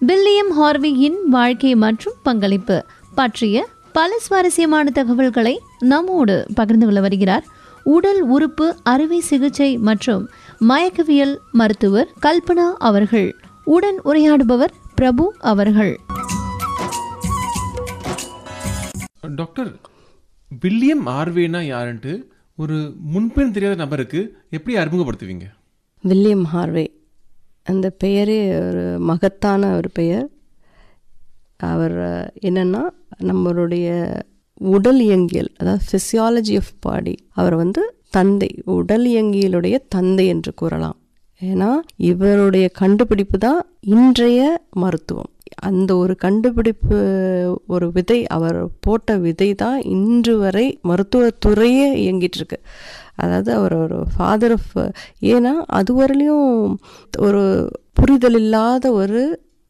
William ஹார்வியின் வாழ்க்கை மற்றும் பங்களிப்பு பற்றிய பல சுவாரஸ்யமான தகவல்களை நம்மோடு பகிர்ந்து கொள்ள வருகிறார் உடல் உறுப்பு அறுவை சிகிச்சை மற்றும் மயக்கவியல் மருத்துவர் கல்பனா அவர்கள். உடன் உரையாடுபவர் பிரபு அவர்கள். டாக்டர், வில்லியம் ஹார்வேனா யாருன்ட்டு ஒரு முன்பின் தெரியாத நபருக்கு எப்படி அறிமுகப்படுத்துவீங்க? வில்லியம் ஹார்வே அந்த பெயரே ஒரு மகத்தான ஒரு பெயர். அவர் என்னென்னா நம்மளுடைய உடல் இயங்கியல், அதாவது ஃபிசியாலஜி ஆஃப் பாடி, அவர் தந்தை, உடல் இயங்கியலுடைய தந்தை என்று கூறலாம். ஏன்னா இவருடைய கண்டுபிடிப்பு தான் இன்றைய மருத்துவம். அந்த ஒரு கண்டுபிடிப்பு, ஒரு விதை, அவர் போட்ட விதை தான் இன்று வரை மருத்துவத்துறையே இயங்கிட்டு இருக்கு. அதாவது அவர் ஒரு ஃபாதர் ஆஃப், ஏன்னா அதுவரையிலையும் ஒரு புரிதல் இல்லாத ஒரு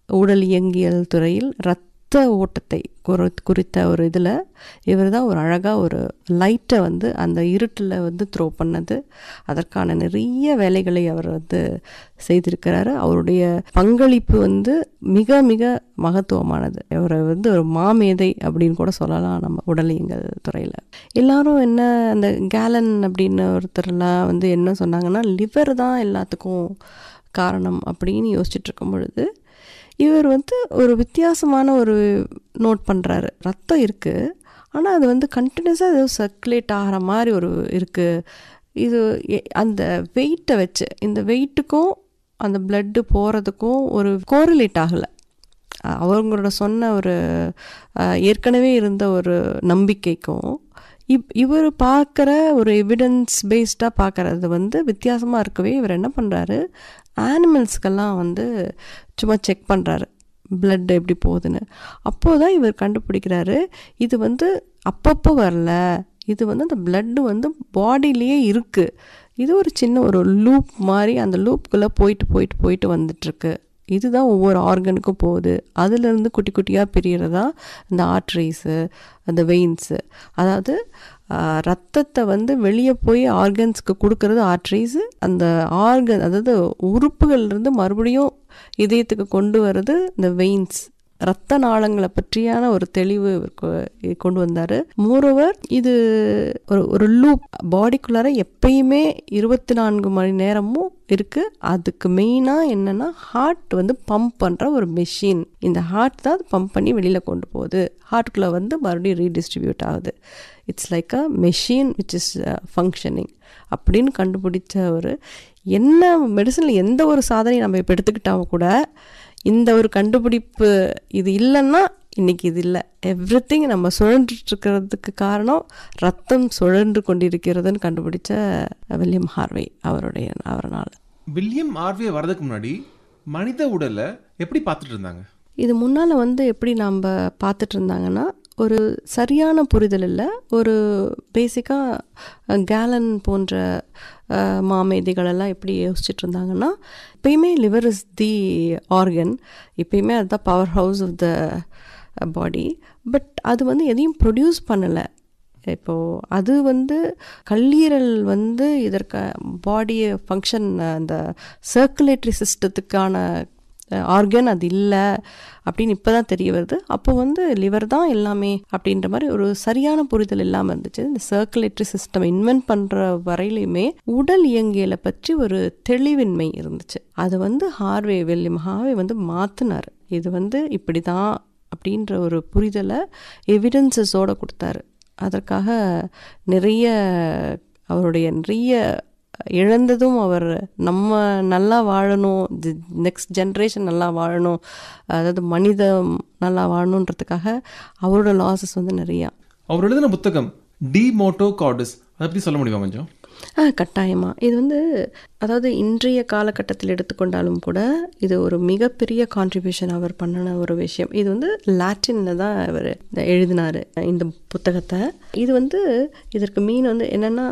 உடல் இயங்கியல் துறையில் ரத்த ஓட்டத்தை குறித்த ஒரு இதில் இவர் தான் ஒரு அழகாக ஒரு லைட்டை அந்த இருட்டில் த்ரோ பண்ணது. அதற்கான நிறைய வேலைகளை அவர் செய்திருக்கிறாரு. அவருடைய பங்களிப்பு மிக மிக மகத்துவமானது. அவரை ஒரு மாமேதை அப்படின்னு கூட சொல்லலாம் நம்ம உடல் இயங்கியல் துறையில். எல்லாரும் என்ன, அந்த கேலன் அப்படின்னு ஒருத்தர்லாம் என்ன சொன்னாங்கன்னா, லிவர் தான் எல்லாத்துக்கும் காரணம் அப்படின்னு யோசிச்சுட்டு இருக்கும் பொழுது இவர் ஒரு வித்தியாசமான ஒரு நோட் பண்ணுறாரு. ரத்தம் இருக்குது, ஆனால் அது கண்டினியூஸாக ஏதோ சர்க்குலேட் ஆகிற மாதிரி ஒரு இருக்குது. இது அந்த வெயிட்டை வச்சு, இந்த வெயிட்டுக்கும் அந்த பிளட்டு போகிறதுக்கும் ஒரு கோரிலேட் ஆகலை. அவங்களோட சொன்ன ஒரு ஏற்கனவே இருந்த ஒரு நம்பிக்கைக்கும் இவர் பார்க்குற ஒரு எவிடன்ஸ் பேஸ்டாக பார்க்குறது வித்தியாசமாக இருக்கவே இவர் என்ன பண்ணுறாரு, ஆனிமல்ஸ்க்கெல்லாம் சும்மா செக் பண்ணுறாரு பிளட் எப்படி போகுதுன்னு. அப்போது தான் இவர் கண்டுபிடிக்கிறாரு, இது அப்பப்போ வரல, இது அந்த பிளட்டு பாடியிலேயே இருக்குது. இது ஒரு சின்ன ஒரு லூப் மாதிரி, அந்த லூப்புக்குள்ளே போயிட்டு வந்துட்டுருக்கு. இதுதான் ஒவ்வொரு ஆர்கனுக்கும் போகுது. அதுலேருந்து குட்டி குட்டியாக பிரியறதா இந்த ஆர்ட்ரிஸு, அந்த வெயின்ஸு. அதாவது ரத்தத்தை வெளியே போய் ஆர்கன்ஸ்க்கு கொடுக்கறது ஆர்ட்ரிஸு. அந்த ஆர்கன், அதாவது உறுப்புகள்லேருந்து மறுபடியும் இதயத்துக்கு கொண்டு வர்றது இந்த வெயின்ஸ். ரத்த நாளங்களை பற்றியான ஒரு தெளிவு கொண்டு வந்தார். மோரோவர் இது ஒரு லூப், பாடிக்குள்ளார எப்பயுமே 24 மணி நேரமும் இருக்குது. அதுக்கு மெயினாக என்னென்னா, ஹார்ட் பம்ப் பண்ணுற ஒரு மெஷின். இந்த ஹார்ட் தான் பம்ப் பண்ணி வெளியில் கொண்டு போகுது. ஹார்ட்டுக்குள்ளே மறுபடியும் ரீடிஸ்ட்ரிபியூட் ஆகுது. It's like a machine which is functioning அப்படின்னு கண்டுபிடிச்ச ஒரு, என்ன மெடிசனில் எந்த ஒரு சாதனையை நம்ம இப்போ எடுத்துக்கிட்டாலும் கூட இந்த ஒரு கண்டுபிடிப்பு இது இல்லைன்னா இன்றைக்கி இது இல்லை. எவ்ரிதிங் நம்ம சுழன்றுட்டுருக்கிறதுக்கு காரணம் ரத்தம் சுழன்று கொண்டிருக்கிறதுன்னு கண்டுபிடிச்ச வில்லியம் ஹார்வே அவரால். வில்லியம் ஹார்வே வரதுக்கு முன்னாடி மனித உடலை எப்படி பார்த்துட்டு இருந்தாங்க? இது முன்னால் எப்படி நம்ம பார்த்துட்டு இருந்தாங்கன்னா, ஒரு சரியான புரிதல் இல்லை. ஒரு பேசிக்காக கேலன் போன்ற மாமேதைகளெல்லாம் எப்படி யோசிச்சுட்டு இருந்தாங்கன்னா, எப்பயுமே லிவர் இஸ் தி ஆர்கன், எப்பயுமே அதுதான் power house of the body. But அது எதையும் ப்ரொடியூஸ் பண்ணலை. இப்போது அது கல்லீரல் இதற்கு பாடியை ஃபங்க்ஷன், அந்த சர்க்குலேட்டரி சிஸ்டத்துக்கான ஆர்கன் அது இல்லை அப்படின்னு இப்போ தான் தெரிய வருது. அப்போ லிவர் தான் எல்லாமே அப்படின்ற மாதிரி ஒரு சரியான புரிதல் இல்லாமல் இருந்துச்சு. இந்த சர்க்குலேட்டரி சிஸ்டம் இன்வென்ட் பண்ணுற வரையிலையுமே உடல் இயங்கியலை பற்றி ஒரு தெளிவின்மை இருந்துச்சு. அது வில்லியம் ஹார்வே மாற்றினார். இது இப்படி தான் அப்படின்ற ஒரு புரிதலை எவிடன்சஸோடு கொடுத்தாரு. அதற்காக நிறைய இழந்ததும் அவர் நம்ம நல்லா வாழணும், நெக்ஸ்ட் ஜென்ரேஷன் நல்லா வாழணும், அதாவது மனிதம் நல்லா வாழணுன்றதுக்காக அவரோட லாஸஸ் நிறையா. அவர் எழுதின புத்தகம் டி மோட்டோ கார்டஸ், அதை பற்றி சொல்ல முடியுமா கொஞ்சம்? கட்டாயமாக. இது அதாவது இன்றைய காலகட்டத்தில் எடுத்துக்கொண்டாலும் கூட இது ஒரு மிகப்பெரிய கான்ட்ரிபியூஷன் அவர் பண்ணின ஒரு விஷயம். இது லாட்டினில் தான் அவர் எழுதினார் இந்த புத்தகத்தை. இது இதற்கு மீன் என்னென்னா,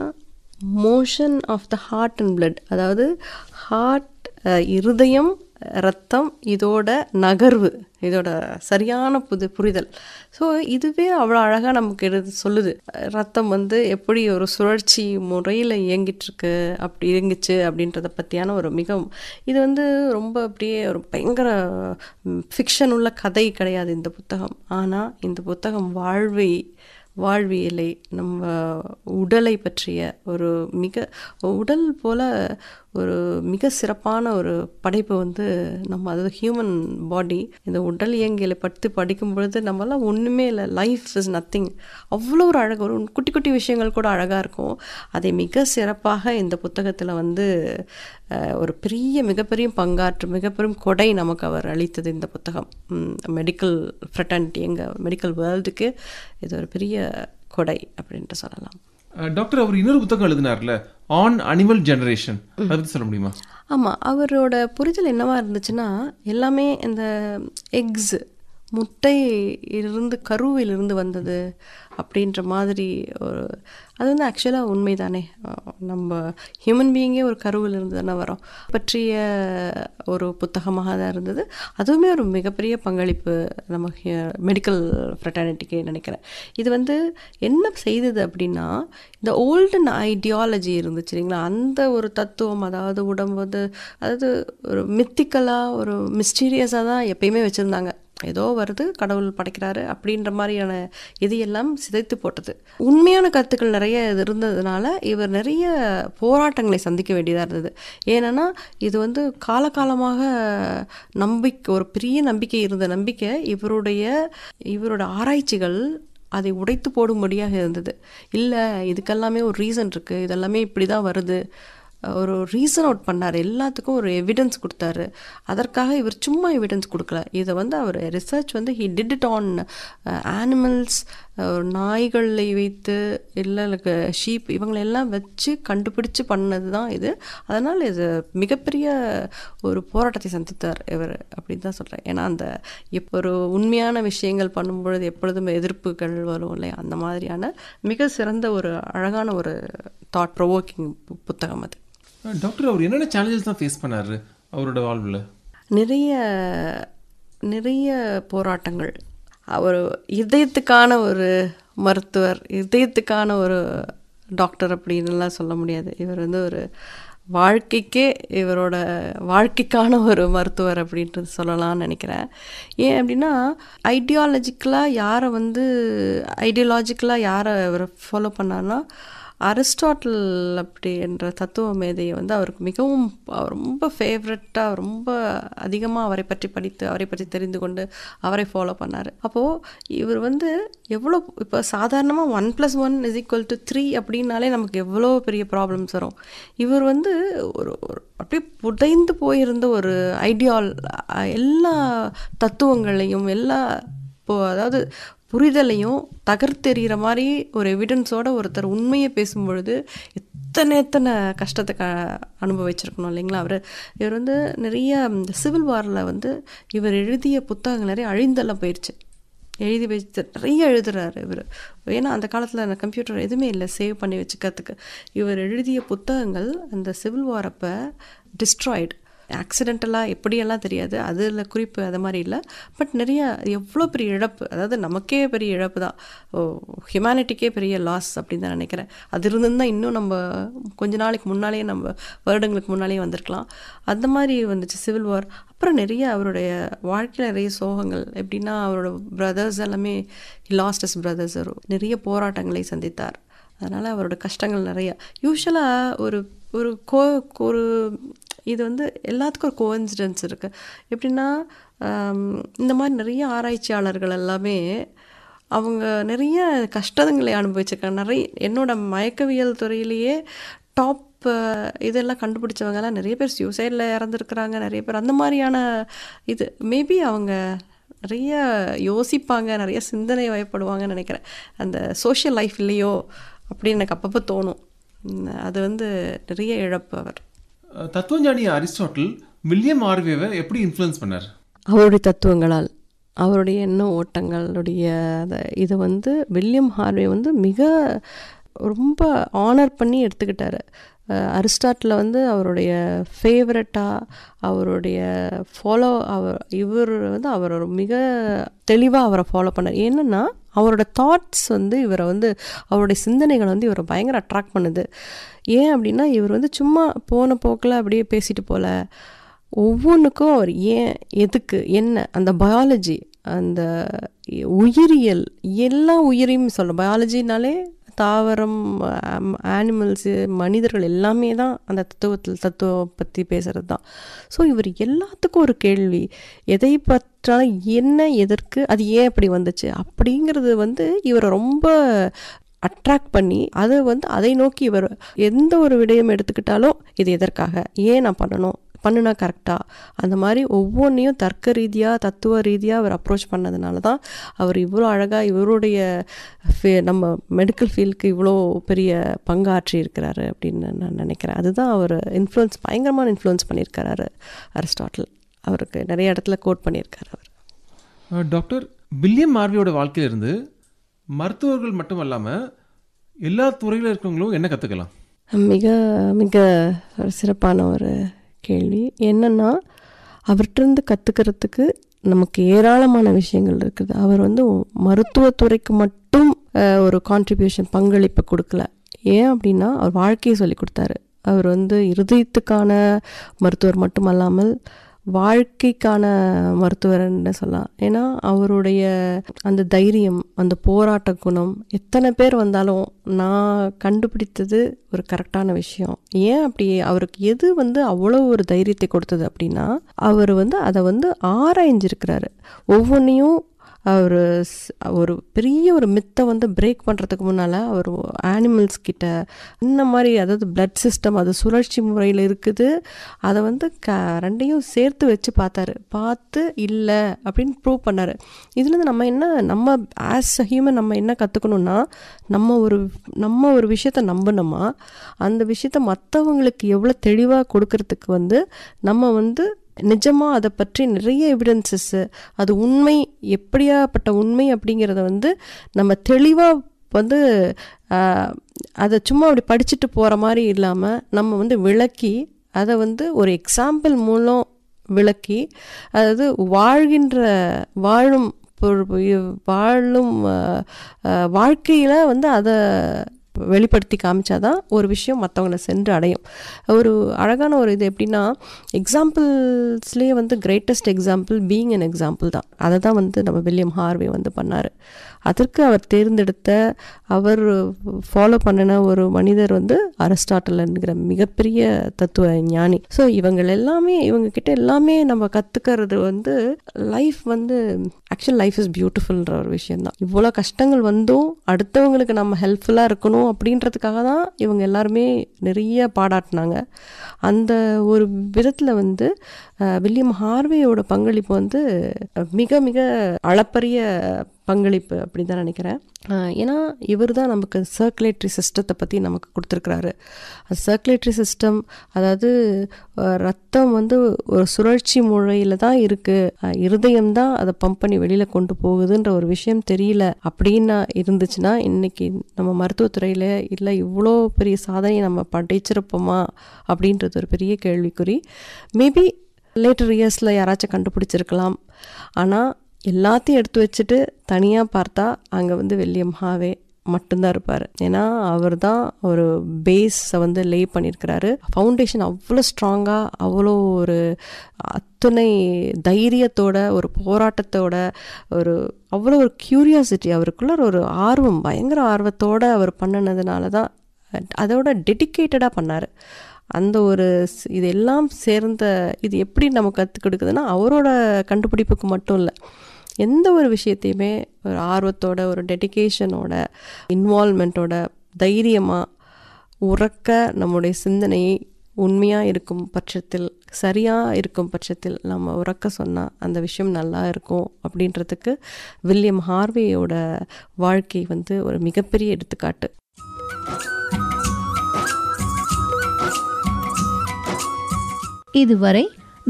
motion of the heart and blood, அதாவது ஹார்ட், இருதயம், ரத்தம், இதோட நகர்வு, இதோட சரியான புரிதல். ஸோ இதுவே அவ்வளோ அழகாக நமக்கு சொல்லுது. ரத்தம் வந்து எப்படி ஒரு சுழற்சி முறையில் இயங்கிட்டுருக்கு, அப்படி இயங்கிச்சு அப்படின்றத பற்றியான ஒரு இது வந்து ரொம்ப அப்படியே ஒரு பயங்கர ஃபிக்ஷன் உள்ள கதை கிடையாது இந்த புத்தகம். ஆனால் இந்த புத்தகம் வாழ்வியலை, நம்ம உடலை பற்றிய ஒரு உடல் போல் ஒரு மிக சிறப்பான ஒரு படைப்பு வந்து நம்ம, அதாவது ஹியூமன் பாடி, இந்த உடல் இயங்கியலை பற்றி படிக்கும் பொழுது நம்மளாம் ஒன்றுமே இல்லை, லைஃப் இஸ் நத்திங், அவ்வளோ ஒரு அழகு, ஒரு குட்டி குட்டி விஷயங்கள் கூட அழகாக இருக்கும். அதை மிக சிறப்பாக இந்த புத்தகத்தில் வந்து ஒரு மிகப்பெரிய மிகப்பெரும் கொடை நமக்கு அவர் அளித்தது இந்த புத்தகம். மெடிக்கல் ஃப்ரெட்டர்னிட்டி, எங்கள் மெடிக்கல் வேர்ல்டுக்கு இது ஒரு பெரிய கொடை அப்படின்ட்டு சொல்லலாம். டாக்டர், அவர் இன்னொரு புத்தகம் எழுதினார்ல, ஆன் அனிமல் ஜெனரேஷன், அதை பற்றி சொல்ல முடியுமா? ஆமாம், அவரோட புரிதல் என்னவா இருந்துச்சுன்னா, எல்லாமே இந்த எக்ஸ், முட்டையிலிருந்து கருவிலிருந்து வந்தது அப்படின்ற மாதிரி ஒரு, அது வந்து ஆக்சுவலாக உண்மை தானே. நம்ம ஹியூமன் பீயிங்கே ஒரு கருவிலிருந்து தானே வரோம் பற்றிய ஒரு புத்தகமாக தான் இருந்தது. அதுவுமே ஒரு மிகப்பெரிய பங்களிப்பு நம்ம மெடிக்கல் ஃப்ரெட்டர்னிட்டிக்கு நினைக்கிறேன். இது வந்து என்ன செய்தது அப்படின்னா, இந்த ஓல்டன் ஐடியாலஜி இருந்துச்சு இல்லைங்களா, அந்த ஒரு தத்துவம், அதாவது உடம்பு வந்து, அதாவது ஒரு மித்திக்கலாக, ஒரு மிஸ்டீரியஸாக தான் எப்பயுமே வச்சுருந்தாங்க. ஏதோ வருது, கடவுள் படைக்கிறாரு அப்படின்ற மாதிரியான இதையெல்லாம் சிதைத்து போட்டது. உண்மையான கருத்துக்கள் நிறைய இது இருந்ததுனால இவர் நிறைய போராட்டங்களை சந்திக்க வேண்டியதாக இருந்தது. ஏன்னா இது வந்து காலகாலமாக ஒரு பெரிய நம்பிக்கை இருந்த நம்பிக்கை, இவரோட ஆராய்ச்சிகள் அதை உடைத்து போடும்படியாக இருந்தது. இல்லை, இதுக்கெல்லாமே ஒரு ரீசன் இருக்குது, இதெல்லாமே இப்படி தான் வருது, ஒரு ரீசன் அவுட் பண்ணார், எல்லாத்துக்கும் ஒரு எவிடன்ஸ் கொடுத்தாரு. அதற்காக இவர் சும்மா எவிடன்ஸ் கொடுக்கல, இதை வந்து அவர் ரிசர்ச் வந்து he did it on animals, நாய்களை வைத்து, இல்லை ஷீப், இவங்களெல்லாம் வச்சு கண்டுபிடிச்சு பண்ணது தான் இது. அதனால் இது மிகப்பெரிய ஒரு போராட்டத்தை சந்தித்தார் இவர் அப்படின்னு தான் சொல்கிறேன். ஏன்னா அந்த ஒரு உண்மையான விஷயங்கள் பண்ணும்பொழுது எப்பொழுதும் எதிர்ப்புகள் வரும் இல்லையா, அந்த மாதிரியான மிக சிறந்த ஒரு அழகான ஒரு தாட் ப்ரொவோக்கிங் புத்தகம் அது. டாக்டர், அவர் என்னென்ன சேலஞ்சஸ் தான் ஃபேஸ் பண்ணாரு அவரோட வாழ்வில்? நிறைய போராட்டங்கள். அவர் இதயத்துக்கான ஒரு மருத்துவர், இதயத்துக்கான ஒரு டாக்டர் அப்படின்னுலாம் சொல்ல முடியாது. இவர் வந்து ஒரு இவரோட வாழ்க்கைக்கான ஒரு மருத்துவர் அப்படின்றது சொல்லலாம்னு நினைக்கிறேன். ஏன் அப்படின்னா, ஐடியாலஜிக்கலாக யாரை இவர் ஃபாலோ பண்ணார்னா, அரிஸ்டாட்டில் அப்படி என்ற தத்துவ மேதையை வந்து அவருக்கு மிகவும் ரொம்ப ஃபேவரட்டாக, ரொம்ப அதிகமாக அவரை பற்றி படித்து, அவரை பற்றி தெரிந்து கொண்டு அவரை ஃபாலோ பண்ணார். அப்போது இவர் வந்து எவ்வளோ, இப்போ சாதாரணமாக 1+1 = 3 அப்படின்னாலே நமக்கு எவ்வளோ பெரிய ப்ராப்ளம்ஸ் வரும். இவர் வந்து ஒரு அப்படியே புதைந்து போயிருந்த ஒரு எல்லா தத்துவங்களையும், அதாவது புரிதலையும் தகர்த்தெறிகிற மாதிரி ஒரு எவிடன்ஸோட ஒருத்தர் உண்மையை பேசும்பொழுது எத்தனை கஷ்டத்தை அனுபவிச்சிருக்கணும் இல்லைங்களா. இவர் வந்து நிறைய இந்த சிவில் வாரில் வந்து இவர் எழுதிய புத்தகங்கள் நிறைய அழிந்தெல்லாம் போயிடுச்சு. எழுதி வச்சு நிறைய எழுதுறாரு இவர். ஏன்னா அந்த காலத்தில் கம்ப்யூட்டர் எதுவுமே இல்லை சேவ் பண்ணி வச்சுக்கிறதுக்கு. இவர் எழுதிய புத்தகங்கள் அந்த சிவில் வாரப்போ டிஸ்ட்ராய்டு, ஆக்சிடென்டலாக எப்படியெல்லாம் தெரியாது, அதில் குறிப்பு அது மாதிரி இல்லை. பட் நிறைய எவ்வளோ பெரிய இழப்பு, அதாவது நமக்கே பெரிய இழப்பு தான், ஹியூமனிட்டிக்கே பெரிய லாஸ் அப்படின்னு தான் நினைக்கிறேன். அது இருந்துதான் இன்னும் நம்ம கொஞ்ச நாளைக்கு முன்னாலேயே, நம்ம வருடங்களுக்கு முன்னாலேயே வந்திருக்கலாம். அந்த மாதிரி வந்துச்சு சிவில் வார். அப்புறம் நிறைய அவருடைய வாழ்க்கையில் நிறைய சோகங்கள், எப்படின்னா அவரோட பிரதர்ஸ் எல்லாமே லாஸ்ட் இஸ் பிரதர்ஸ், நிறைய போராட்டங்களை சந்தித்தார். அதனால் அவரோட கஷ்டங்கள் நிறைய. யூஸ்வலாக ஒரு இது வந்து எல்லாத்துக்கும் ஒரு கோஇன்சிடென்ஸ் இருக்குது. எப்படின்னா இந்த மாதிரி நிறைய ஆராய்ச்சியாளர்கள் எல்லாமே அவங்க நிறைய கஷ்டங்களை அனுபவிச்சிருக்காங்க. என்னோட மயக்கவியல் துறையிலேயே டாப் இதெல்லாம் கண்டுபிடிச்சவங்கலாம் நிறைய பேர் சூசைடில் இறந்துருக்குறாங்க. நிறைய பேர் அந்த மாதிரியான இது மேபி அவங்க நிறைய யோசிப்பாங்க, நிறைய சிந்தனை வயப்படுவாங்கன்னு நினைக்கிறேன். அந்த சோஷியல் லைஃப் இல்லையோ அப்படின்னு எனக்கு அப்பப்போ தோணும். அது வந்து நிறைய இழப்பு. அவர் தத்துவஞானி அரிஸ்டாட்டில் வில்லியம் ஹார்வேவை எப்படி இன்ஃப்ளூயன்ஸ் பண்ணார்? அவருடைய தத்துவங்களால், அவருடைய எண்ண ஓட்டங்களுடைய இதை வந்து வில்லியம் ஹார்வே வந்து ரொம்ப ஆனர் பண்ணி எடுத்துக்கிட்டாரு. அரிஸ்டாட்டில் வந்து அவருடைய ஃபேவரட்டாக அவருடைய இவர் வந்து அவர் மிக தெளிவாக அவரை ஃபாலோ பண்ணார். என்னென்னா அவரோட தாட்ஸ் வந்து இவரை வந்து அவருடைய சிந்தனைகள் வந்து இவரை பயங்கர அட்ராக்ட் பண்ணுது. ஏன் அப்படின்னா இவர் வந்து சும்மா போன போக்கில் அப்படியே பேசிட்டு போல, ஒவ்வொன்றுக்கும் அவர் ஏன் எதுக்கு என்ன அந்த பயாலஜி அந்த உயிரியல் எல்லா உயிரையும் சொல்ல, பயாலஜினாலே தாவரம் ஆனிமல்ஸு மனிதர்கள் எல்லாமே தான் அந்த தத்துவம் பற்றி பேசுகிறது தான். ஸோ இவர் எல்லாத்துக்கும் ஒரு கேள்வி, எதை பற்றாலும் என்ன எதற்கு அது ஏன் அப்படி வந்துச்சு அப்படிங்கிறது வந்து இவரை ரொம்ப அட்ராக்ட் பண்ணி அதை வந்து அதை நோக்கி இவர் எந்த ஒரு விடயம் எடுத்துக்கிட்டாலும் இது எதற்காக, ஏன் நான் பண்ணுனா கரெக்டாக, அந்த மாதிரி ஒவ்வொன்றையும் தர்க்க ரீதியாக தத்துவ ரீதியாக அவர் அப்ரோச் பண்ணதுனால தான் அவர் இவ்வளோ அழகாக இவருடைய நம்ம மெடிக்கல் ஃபீல்டுக்கு இவ்வளோ பெரிய பங்காற்றி இருக்கிறாரு அப்படின்னு நான் நினைக்கிறேன். அதுதான் அவர் பயங்கரமான இன்ஃப்ளூயன்ஸ் பண்ணியிருக்காரு அரிஸ்டாட்டில். அவருக்கு நிறைய இடத்துல கோட் பண்ணியிருக்காரு அவர். டாக்டர் வில்லியம் ஹார்வியோட வாழ்க்கையிலிருந்து மருத்துவர்கள் மட்டும் இல்லாமல் எல்லா துறையில் இருக்கிறவங்களும் என்ன கற்றுக்கலாம்? மிக மிக சிறப்பான ஒரு கேள்வி. என்னென்னா அவர்கிட்டருந்து கற்றுக்கிறதுக்கு நமக்கு ஏராளமான விஷயங்கள் இருக்குது. அவர் வந்து மருத்துவத்துறைக்கு மட்டும் ஒரு பங்களிப்பு கொடுக்கல. ஏன் அப்படின்னா அவர் வாழ்க்கையை சொல்லி கொடுத்தாரு. அவர் வந்து இருதயத்துக்கான மருத்துவர் மட்டுமல்லாமல் வாழ்க்கைக்கான மருத்துவர்ன்னு சொல்லலாம். ஏன்னா அவருடைய அந்த தைரியம், அந்த போராட்ட குணம், எத்தனை பேர் வந்தாலும் நான் கண்டுபிடித்தது ஒரு கரெக்டான விஷயம். ஏன் அப்படி அவருக்கு எது வந்து அவ்வளோ ஒரு தைரியத்தை கொடுத்தது அப்படின்னா அவர் வந்து அதை வந்து ஆராய்ஞ்சிருக்கிறாரு. ஒவ்வொன்றையும் அவர் ஒரு பெரிய ஒரு மித்தை வந்து பிரேக் பண்ணுறதுக்கு முன்னால் அவர் ஆனிமல்ஸ் கிட்ட இந்த மாதிரி, அதாவது பிளட் சிஸ்டம் அது சுழற்சி முறையில் இருக்குது, அதை வந்து ரெண்டையும் சேர்த்து வச்சு பார்த்து இல்லை அப்படின்னு ப்ரூவ் பண்ணார். இதுலேருந்து நம்ம ஆஸ் அ ஹியூமன் நம்ம என்ன கற்றுக்கணுன்னா, நம்ம ஒரு விஷயத்தை நம்பினோமா அந்த விஷயத்த மற்றவங்களுக்கு எவ்வளோ தெளிவாக கொடுக்கறதுக்கு வந்து நம்ம வந்து நிஜமாக அதை பற்றி நிறைய எவிடன்சஸ்ஸு, அது உண்மை எப்படியாப்பட்ட உண்மை அப்படிங்கிறத வந்து நம்ம தெளிவாக வந்து அதை சும்மா அப்படி படிச்சுட்டு போகிற மாதிரி இல்லாமல் நம்ம வந்து விளக்கி அதை வந்து ஒரு எக்ஸாம்பிள் மூலம் விளக்கி, அதாவது வாழும் வாழ்க்கையில் வந்து அதை வெளிப்படுத்தி காமிச்சாதான் ஒரு விஷயம் மற்றவங்களை சென்று அடையும். ஒரு அழகான ஒரு இது எப்படின்னா, எக்ஸாம்பிள்ஸ்லேயே வந்து greatest example being an example தான். அதை தான் வந்து நம்ம வில்லியம் ஹார்வே வந்து பண்ணார். அதற்கு அவர் தேர்ந்தெடுத்த அவர் ஃபாலோ பண்ணின ஒரு மனிதர் வந்து அரிஸ்டாட்டில் என்கிற மிகப்பெரிய தத்துவ ஞானி. ஸோ இவங்கக்கிட்ட எல்லாமே நம்ம கற்றுக்கிறது வந்து லைஃப் வந்து ஆக்சுவல் லைஃப் இஸ் பியூட்டிஃபுல்ன்ற ஒரு விஷயந்தான். இவ்வளோ கஷ்டங்கள் வந்தும் அடுத்தவங்களுக்கு நம்ம ஹெல்ப்ஃபுல்லாக இருக்கணும் அப்படின்றதுக்காக தான் இவங்க எல்லாருமே நிறைய பாடாட்டினாங்க. அந்த ஒரு விதத்தில் வந்து வில்லியம் ஹார்வேயோட பங்களிப்பு வந்து மிக மிக அளப்பரிய பங்களிப்பு அப்படின்னு தான் நினைக்கிறேன். ஏன்னா இவர் தான் நமக்கு சர்க்குலேட்டரி சிஸ்டத்தை பற்றி நமக்கு கொடுத்துருக்குறாரு. அது சர்க்குலேட்டரி சிஸ்டம், அதாவது ரத்தம் வந்து ஒரு சுழற்சி முறையில் தான் இருக்குது, இருதயம் தான் அதை பம்ப் பண்ணி வெளியில் கொண்டு போகுதுன்ற ஒரு விஷயம் தெரியல அப்படின்னா இருந்துச்சுன்னா இன்றைக்கி நம்ம மருத்துவத்துறையில் இல்லை இவ்வளோ பெரிய சாதனையை நம்ம படைச்சிருப்போமா அப்படின்றது ஒரு பெரிய கேள்விக்குறி. மேபி லேட்டர் இயர்ஸில் யாராச்சும் கண்டுபிடிச்சிருக்கலாம். ஆனால் எல்லாத்தையும் எடுத்து வச்சுட்டு தனியாக பார்த்தா அங்கே வந்து வில்லியம் ஹார்வே மட்டும்தான் இருப்பார். ஏன்னா அவர் தான் ஒரு பேஸை வந்து லே பண்ணியிருக்கிறாரு. ஃபவுண்டேஷன் அவ்வளோ ஸ்ட்ராங்காக, அவ்வளோ ஒரு அத்தனை தைரியத்தோட, ஒரு போராட்டத்தோட, அவ்வளோ ஒரு க்யூரியாசிட்டி, அவருக்குள்ள ஒரு ஆர்வம், பயங்கர ஆர்வத்தோடு அவர் பண்ணினதுனால தான், அதோட டெடிக்கேட்டடாக பண்ணார். அந்த ஒரு இதெல்லாம் சேர்ந்த இது எப்படி நம்ம கற்றுக் கொடுக்குதுன்னா அவரோட கண்டுபிடிப்புக்கு மட்டும் இல்லை, எந்த ஒரு விஷயத்தையுமே ஒரு ஆர்வத்தோட, ஒரு டெடிக்கேஷனோட, இன்வால்மெண்ட்டோட, தைரியமாக உறக்க நம்முடைய சிந்தனையை உண்மையாக இருக்கும் பட்சத்தில், சரியாக இருக்கும் பட்சத்தில் நம்ம உறக்க சொன்னால் அந்த விஷயம் நல்லா இருக்கும் அப்படின்றதுக்கு வில்லியம் ஹார்வேயோட வாழ்க்கை வந்து ஒரு மிகப்பெரிய எடுத்துக்காட்டு. இதுவரை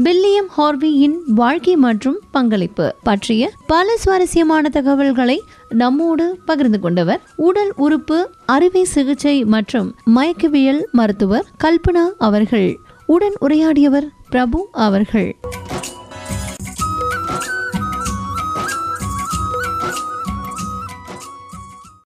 வில்லியம் ஹார்வியின் வாழ்க்கை மற்றும் பங்களிப்பு பற்றிய பல சுவாரஸ்யமான தகவல்களை நம்மோடு பகிர்ந்து கொண்டவர் உடல் உறுப்பு அறுவை சிகிச்சை மற்றும் மயக்கவியல் மருத்துவர் கல்பனா அவர்கள். உடன் உரையாடியவர் பிரபு அவர்கள்.